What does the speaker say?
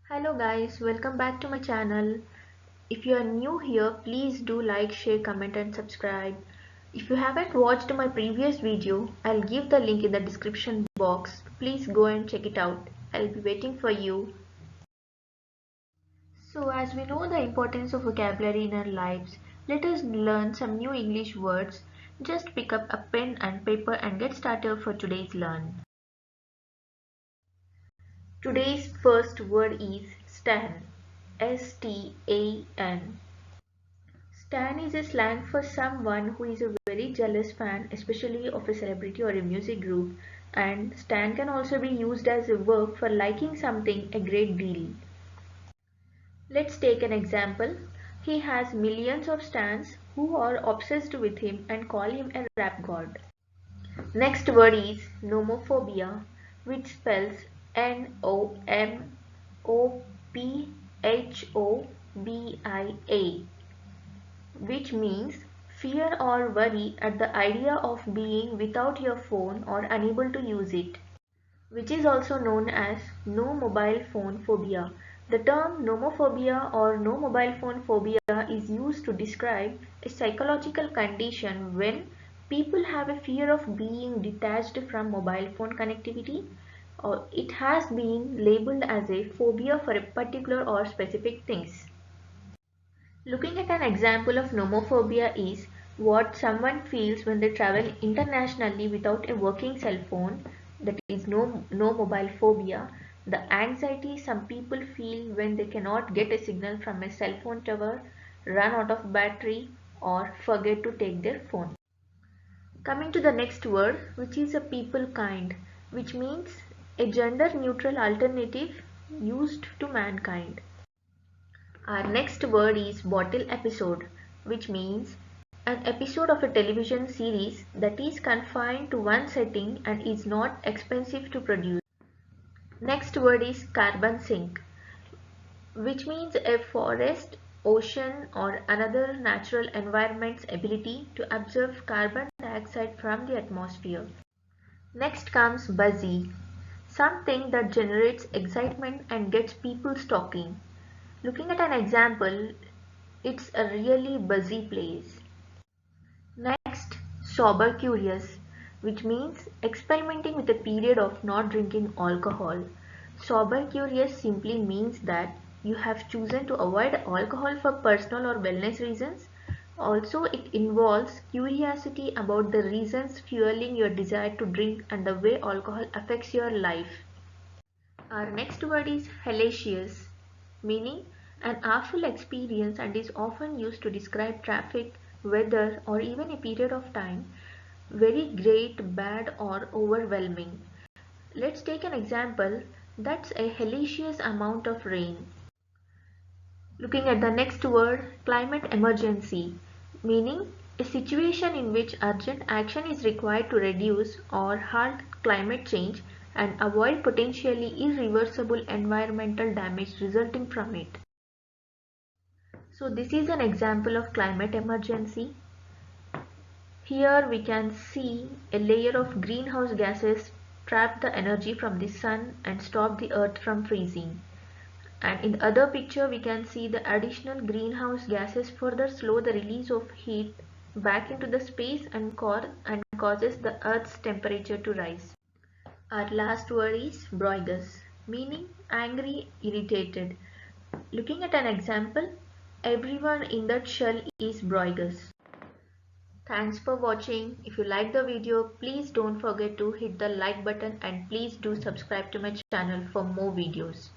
Hello guys, welcome back to my channel. If you are new here, please do like, share, comment and subscribe. If you haven't watched my previous video, I'll give the link in the description box. Please go and check it out. I'll be waiting for you. So as we know the importance of vocabulary in our lives, let us learn some new English words. Just pick up a pen and paper and get started for today's learn. Today's first word is stan. S-T-A-N. Stan is a slang for someone who is a very jealous fan, especially of a celebrity or a music group, and stan can also be used as a verb for liking something a great deal. Let's take an example. He has millions of stans who are obsessed with him and call him a rap god. Next word is nomophobia, which spells Nomophobia, which means fear or worry at the idea of being without your phone or unable to use it, which is also known as no mobile phone phobia. The term nomophobia or no mobile phone phobia is used to describe a psychological condition when people have a fear of being detached from mobile phone connectivity, or it has been labeled as a phobia for a particular or specific things. Looking at an example of nomophobia is what someone feels when they travel internationally without a working cell phone, that is no mobile phobia. The anxiety some people feel when they cannot get a signal from a cell phone tower, run out of battery or forget to take their phone. Coming to the next word, which is a people kind, which means a gender neutral alternative used to mankind. Our next word is bottle episode, which means an episode of a television series that is confined to one setting and is not expensive to produce. Next word is carbon sink, which means a forest, ocean or another natural environment's ability to absorb carbon dioxide from the atmosphere. Next comes buzzy, something that generates excitement and gets people talking. Looking at an example, it's a really buzzy place. Next, sober curious, which means experimenting with a period of not drinking alcohol. Sober curious simply means that you have chosen to avoid alcohol for personal or wellness reasons. Also, it involves curiosity about the reasons fueling your desire to drink and the way alcohol affects your life. Our next word is hellacious, meaning an awful experience and is often used to describe traffic, weather, or even a period of time. Very great, bad, or overwhelming. Let's take an example. That's a hellacious amount of rain. Looking at the next word, climate emergency, meaning a situation in which urgent action is required to reduce or halt climate change and avoid potentially irreversible environmental damage resulting from it. So this is an example of climate emergency. Here we can see a layer of greenhouse gases trap the energy from the sun and stop the earth from freezing. And in the other picture we can see the additional greenhouse gases further slow the release of heat back into the space and causes the earth's temperature to rise. Our last word is broigus, meaning angry, irritated. Looking at an example, everyone in that shell is broigus. Thanks for watching. If you like the video, please don't forget to hit the like button and please do subscribe to my channel for more videos.